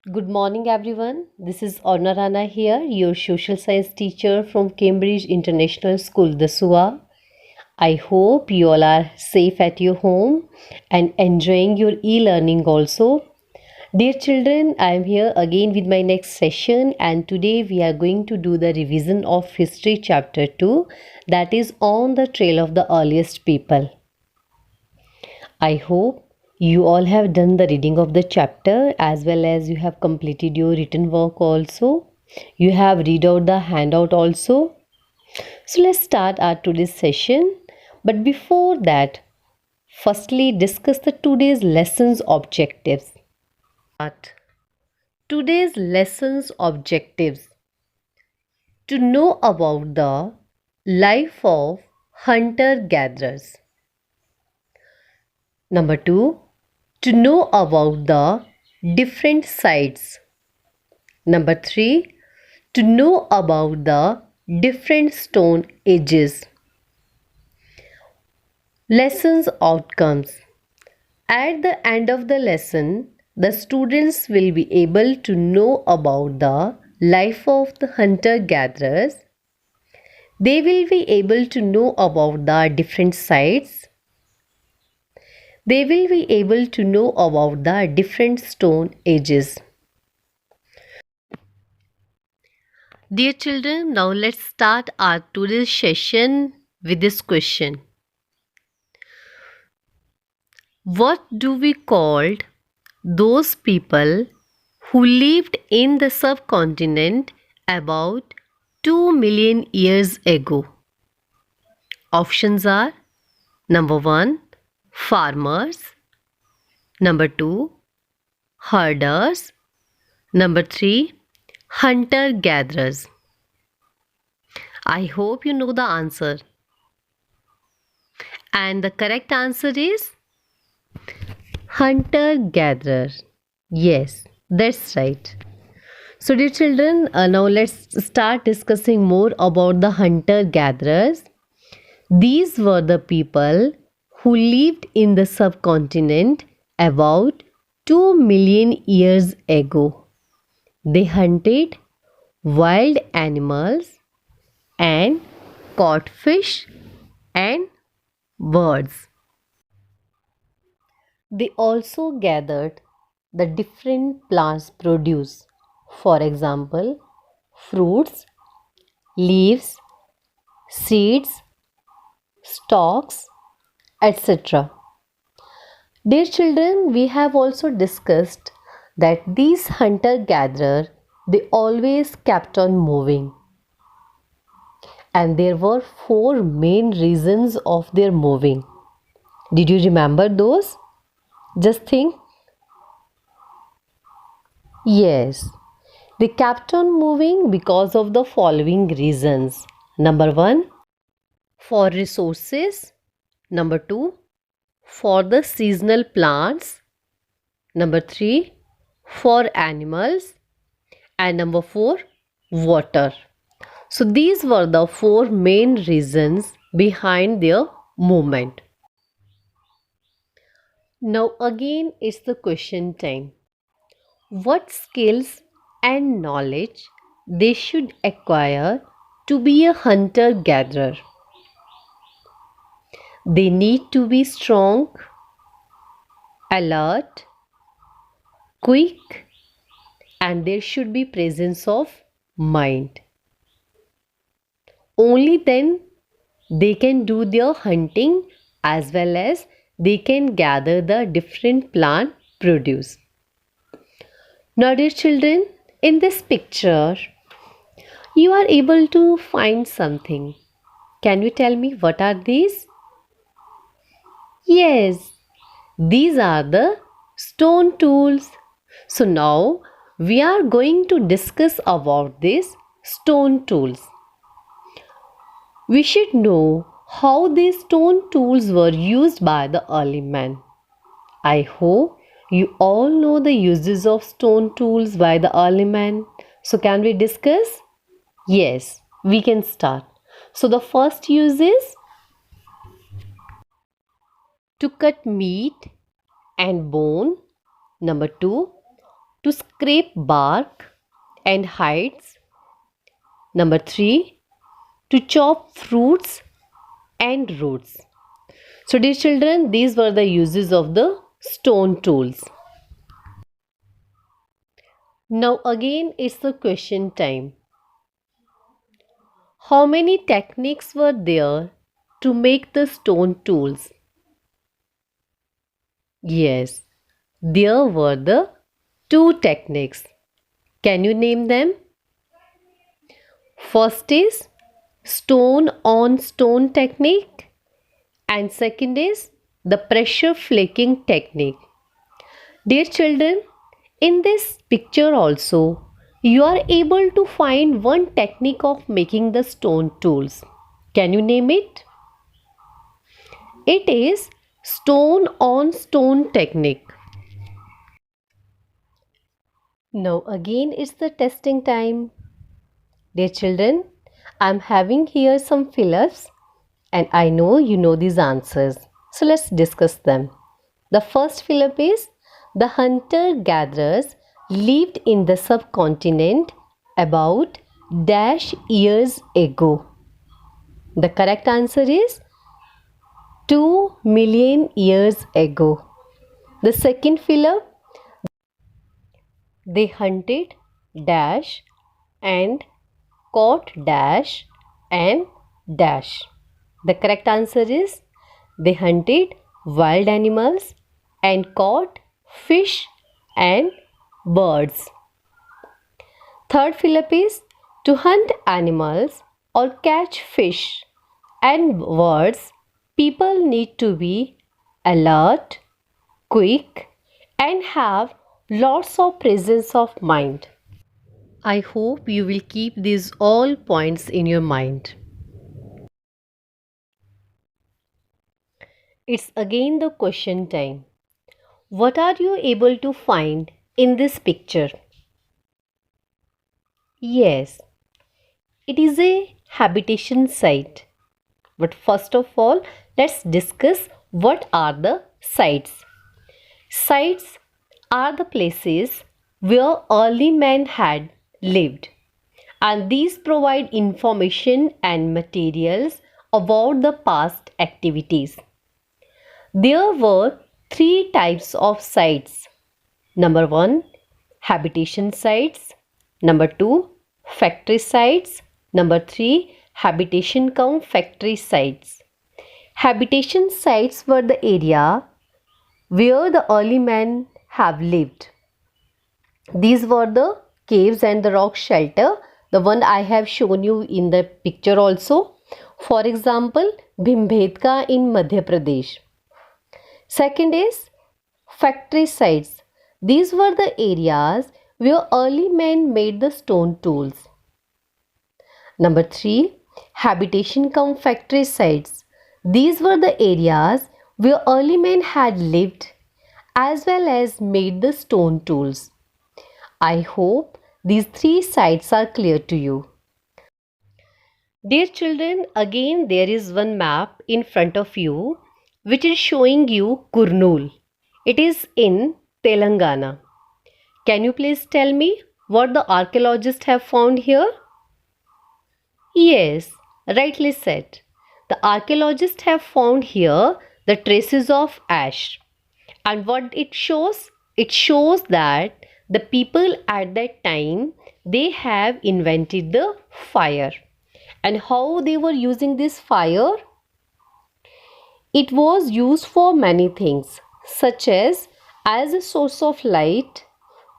Good morning, everyone. This is Orna Rana here, your social science teacher from Cambridge International School, the SUA. I hope you all are safe at your home and enjoying your e learning also. Dear children, I am here again with my next session, and today we are going to do the revision of History Chapter 2, that is on the trail of the earliest people. I hope you all have done the reading of the chapter as well as you have completed your written work also. You have read out the handout also. So let's start our today's session. But before that, firstly discuss the today's lessons objectives. But today's lessons objectives to know about the life of hunter gatherers. Number 2, to know about the different sites. Number 3, to know about the different stone ages. Lessons outcomes. At the end of the lesson, the students will be able to know about the life of the hunter gatherers. They will be able to know about the different sites. They will be able to know about the different stone ages. Dear children, now let's start our today's session with this question. What do we call those people who lived in the subcontinent about 2 million years ago? Options are number 1, farmers, number 2, herders, number 3, hunter gatherers. I hope you know the answer. And the correct answer is hunter gatherer. Yes, that's right. So, dear children, now let's start discussing more about the hunter gatherers. These were the people who lived in the subcontinent about 2 million years ago. They hunted wild animals and caught fish and birds. They also gathered the different plants produce, for example, fruits, leaves, seeds, stalks, etc. Dear children, we have also discussed that these hunter gatherer they always kept on moving, and there were four main reasons of their moving. Did you remember those? Just think. Yes, they kept on moving because of the following reasons. Number 1, for resources. Number 2, for the seasonal plants. Number 3, for animals. And number 4, water. So these were the four main reasons behind their movement. Now again it's the question time. What skills and knowledge they should acquire to be a hunter gatherer? They need to be strong, alert, quick, and there should be presence of mind. Only then they can do their hunting as well as they can gather the different plant produce. Now dear children, in this picture you are able to find something. Can you tell me what are these? Yes, these are the stone tools. So now we are going to discuss about these stone tools. We should know how these stone tools were used by the early men. I hope you all know the uses of stone tools by the early men. So can we discuss? Yes, we can start. So the first use is to cut meat and bone. Number 2, to scrape bark and hides. Number 3, to chop fruits and roots. So dear children, these were the uses of the stone tools. Now again it's the question time. How many techniques were there to make the stone tools? Yes, there were the 2 techniques. Can you name them? First is stone on stone technique, and second is the pressure flaking technique. Dear children, in this picture also, you are able to find one technique of making the stone tools. Can you name it? It is stone on stone technique. Now again it's the testing time. Dear children, I am having here some fill-ups and I know you know these answers. So let's discuss them. The first fill-up is the hunter-gatherers lived in the subcontinent about dash years ago. The correct answer is 2 million years ago. The second fill-up, they hunted dash and caught dash and dash. The correct answer is they hunted wild animals and caught fish and birds. Third fill-up is to hunt animals or catch fish and birds, people need to be alert, quick, and have lots of presence of mind. I hope you will keep these all points in your mind. It's again the question time. What are you able to find in this picture? Yes, it is a habitation site. But first of all, let's discuss what are the sites. Sites are the places where early man had lived, and these provide information and materials about the past activities. There were 3 types of sites. Number 1, habitation sites. Number 2, factory sites. Number 3, habitation cum factory sites. Habitation sites were the area where the early men have lived. These were the caves and the rock shelter, the one I have shown you in the picture also. For example, Bhimbedka in Madhya Pradesh. Second is factory sites. These were the areas where early men made the stone tools. Number 3, habitation cum factory sites. These were the areas where early men had lived as well as made the stone tools. I hope these 3 sites are clear to you. Dear children, again there is one map in front of you which is showing you Kurnool. It is in Telangana. Can you please tell me what the archaeologists have found here? Yes, rightly said. The archaeologists have found here the traces of ash. And what it shows? It shows that the people at that time, they have invented the fire. And how they were using this fire? It was used for many things, such as a source of light,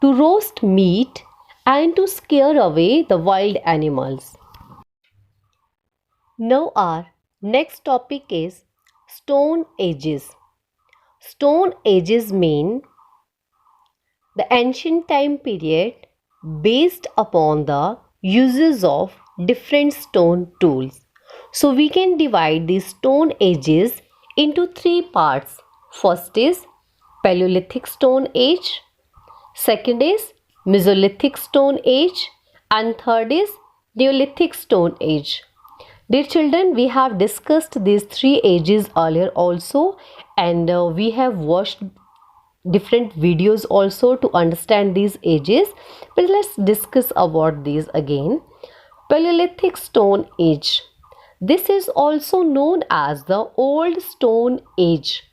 to roast meat, and to scare away the wild animals. Now our next topic is Stone Ages. Stone Ages mean the ancient time period based upon the uses of different stone tools. So we can divide these Stone Ages into 3 parts. First is Paleolithic Stone Age, second is Mesolithic Stone Age, and third is Neolithic Stone Age. Dear children, we have discussed these 3 ages earlier also, and we have watched different videos also to understand these ages, but let's discuss about these again. Paleolithic Stone Age. This is also known as the Old Stone Age.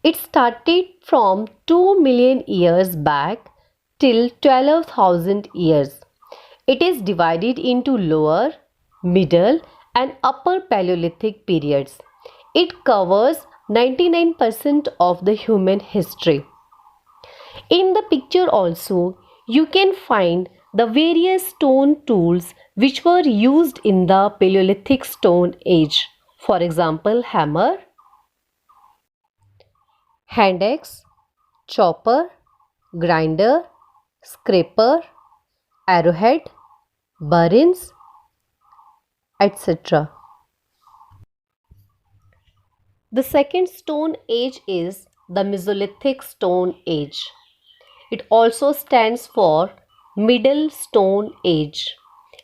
It started from 2 million years back till 12,000 years. It is divided into lower, middle, and upper Paleolithic periods. It covers 99% of the human history. In the picture also, you can find the various stone tools which were used in the Paleolithic Stone Age. For example, hammer, hand axe, chopper, grinder, scraper, arrowhead, burins, etc. The second stone age is the Mesolithic Stone Age. It also stands for Middle Stone Age.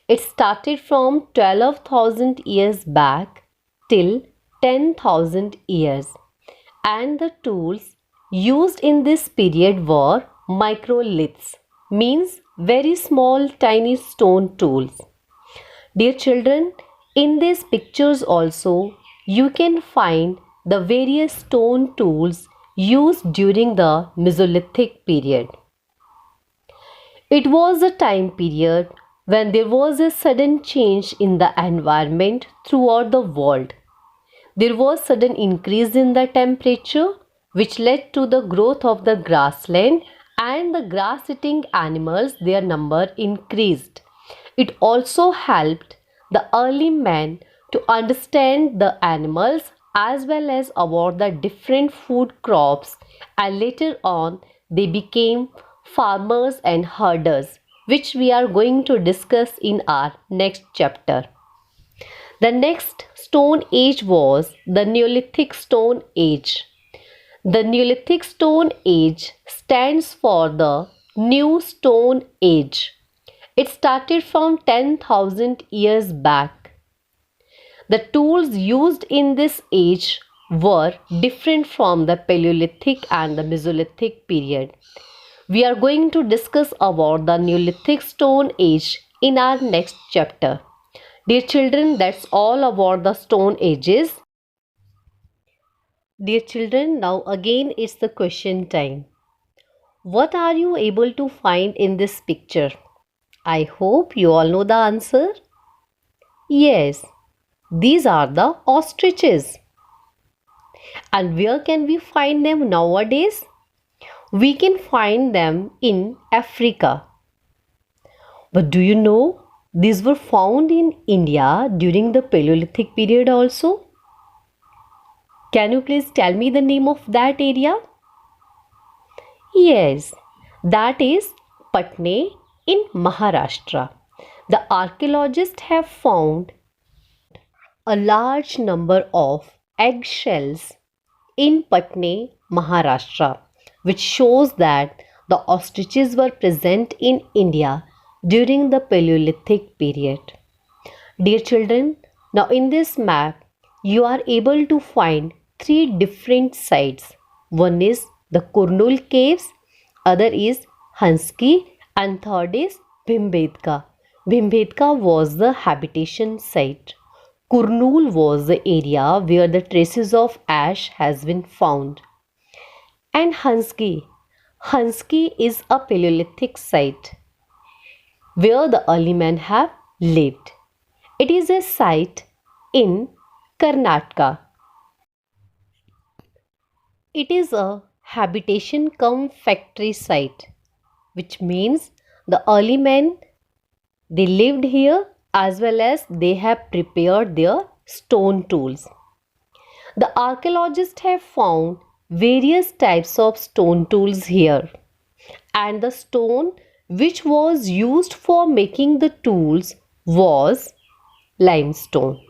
It started from 12,000 years back till 10,000 years, and the tools used in this period were microliths, means very small tiny stone tools. Dear children, in these pictures also you can find the various stone tools used during the Mesolithic period. It was a time period when there was a sudden change in the environment throughout the world. There was sudden increase in the temperature which led to the growth of the grassland, and the grass eating animals, their number increased. It also helped the early men to understand the animals as well as about the different food crops, and later on they became farmers and herders, which we are going to discuss in our next chapter. The next stone age was the Neolithic Stone Age. The Neolithic Stone Age stands for the New Stone Age. It started from 10,000 years back. The tools used in this age were different from the Paleolithic and the Mesolithic period. We are going to discuss about the Neolithic Stone Age in our next chapter. Dear children, that's all about the stone ages. Dear children, now again it's the question time. What are you able to find in this picture? I hope you all know the answer. Yes, these are the ostriches. And where can we find them nowadays? We can find them in Africa. But do you know these were found in India during the Paleolithic period also? Can you please tell me the name of that area? Yes, that is Patna in Maharashtra. The archaeologists have found a large number of eggshells in Patna, Maharashtra, which shows that the ostriches were present in India during the Paleolithic period. Dear children, now in this map you are able to find three different sites. One is the Kurnul caves, other is Hanski, and third is Bhimbetka. Bhimbetka was the habitation site. Kurnul was the area where the traces of ash has been found. And Hanski is a Paleolithic site where the early men have lived. It is a site in Karnataka. It is a habitation cum factory site, which means the early men, they lived here as well as they have prepared their stone tools. The archaeologists have found various types of stone tools here, and the stone which was used for making the tools was limestone.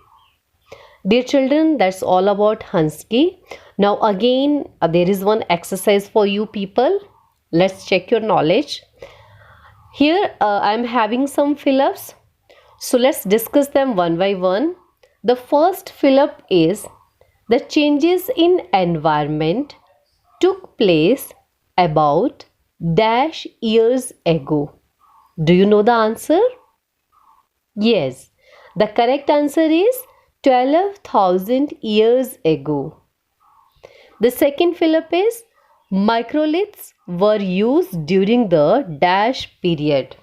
Dear children, that's all about Hanski. Now again, there is one exercise for you people. Let's check your knowledge. Here I'm having some fill-ups. So let's discuss them one by one. The first fill-up is the changes in environment took place about dash years ago. Do you know the answer? Yes, the correct answer is 12,000 years ago. The second fillip is microliths were used during the dash period.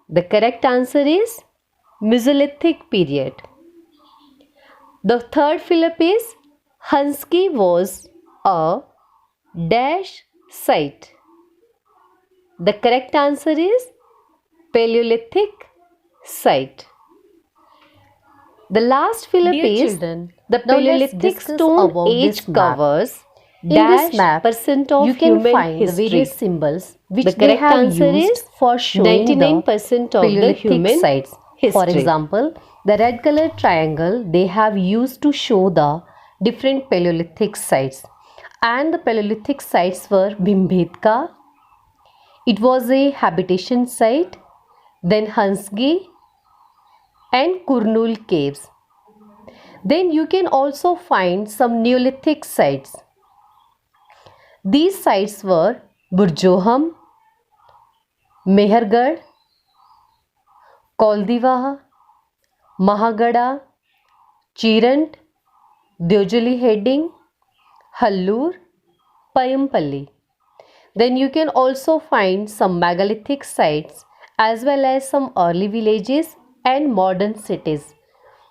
The correct answer is Mesolithic period. The third fillip is Hansky was a dash site. The correct answer is Paleolithic site. The last fillip is children, the now let's Paleolithic discuss stone about age this map. covers In this dash map, percent of you can human find the history. various symbols which The they correct have answer used is for showing 99% the of the Paleolithic human sites. history. For example, the red colored triangle they have used to show the different Paleolithic sites. And the Paleolithic sites were Bhimbedka, it was a habitation site, then Hansgi and Kurnul caves. Then you can also find some Neolithic sites. These sites were Burjoham, Mehergarh, Koldivaha, Mahagada, Chirant, Deojali Heading, Hallur, Payampalli. Then you can also find some megalithic sites as well as some early villages and modern cities,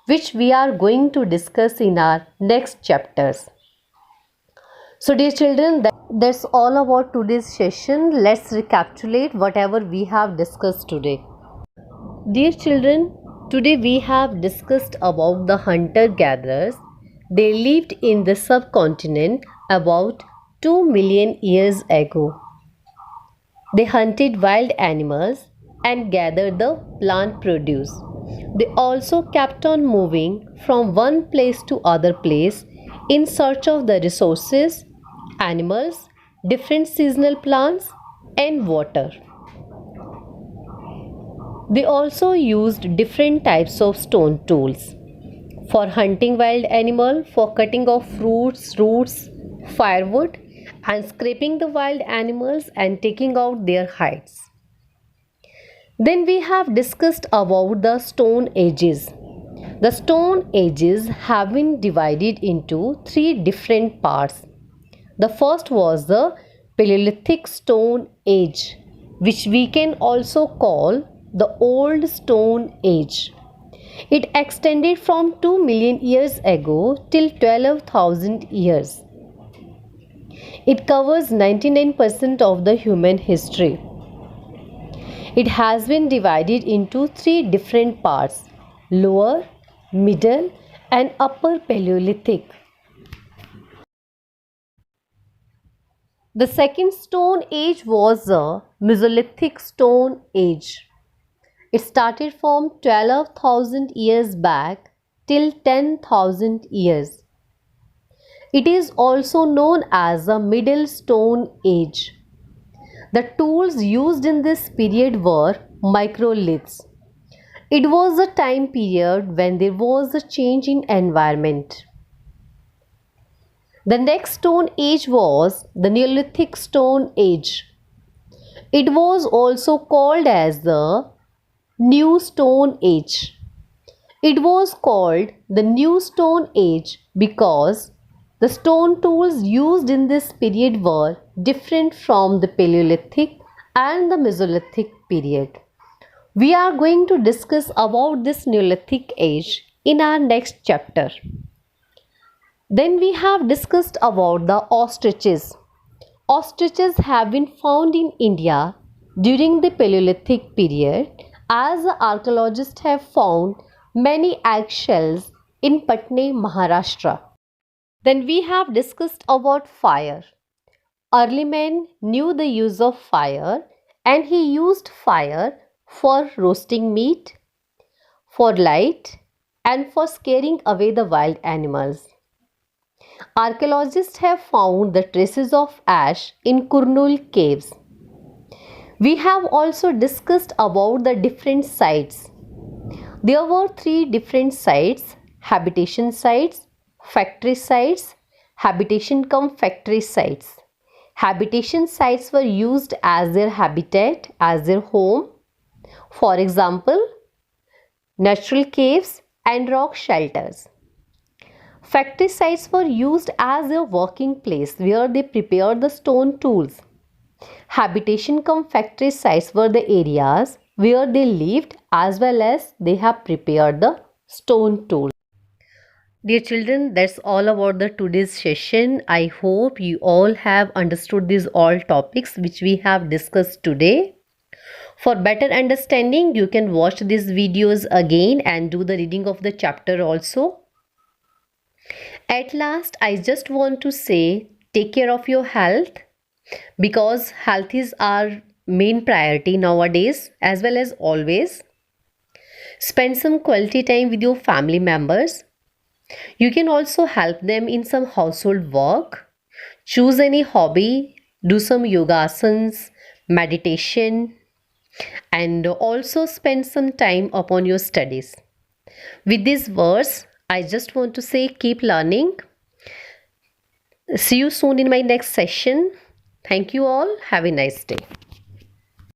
which we are going to discuss in our next chapters. So dear children, that's all about today's session. Let's recapitulate whatever we have discussed today. Dear children, today we have discussed about the hunter-gatherers. They lived in the subcontinent about 2 million years ago. They hunted wild animals and gathered the plant produce. They also kept on moving from one place to other place in search of the resources, animals, different seasonal plants and water. They also used different types of stone tools for hunting wild animal, for cutting off fruits, roots, firewood and scraping the wild animals and taking out their hides. Then we have discussed about the stone ages. The stone ages have been divided into three different parts. The first was the Paleolithic Stone Age, which we can also call the Old Stone Age. It extended from 2 million years ago till 12,000 years. It covers 99% of the human history. It has been divided into three different parts: Lower, Middle and Upper Paleolithic. The second stone age was the Mesolithic Stone Age. It started from 12,000 years back till 10,000 years. It is also known as the Middle Stone Age. The tools used in this period were microliths. It was a time period when there was a change in environment. The next stone age was the Neolithic Stone Age. It was also called as the New Stone Age. It was called the New Stone Age because the stone tools used in this period were different from the Paleolithic and the Mesolithic period. We are going to discuss about this Neolithic age in our next chapter. Then we have discussed about the ostriches. Ostriches have been found in India during the Paleolithic period, as archaeologists have found many eggshells in Patna, Maharashtra. Then we have discussed about fire. Early men knew the use of fire and he used fire for roasting meat, for light and for scaring away the wild animals. Archaeologists have found the traces of ash in Kurnul caves. We have also discussed about the different sites. There were three different sites: habitation sites, factory sites, habitation cum factory sites. Habitation sites were used as their habitat, as their home. For example, natural caves and rock shelters. Factory sites were used as their working place where they prepared the stone tools. Habitation cum factory sites were the areas where they lived as well as they have prepared the stone tools. Dear children, that's all about the today's session. I hope you all have understood these all topics which we have discussed today. For better understanding, you can watch these videos again and do the reading of the chapter also. At last, I just want to say take care of your health, because health is our main priority nowadays as well as always. Spend some quality time with your family members. You can also help them in some household work. Choose any hobby, do some yoga asanas, meditation, and also spend some time upon your studies. With these words, I just want to say keep learning. See you soon in my next session. Thank you all. Have a nice day.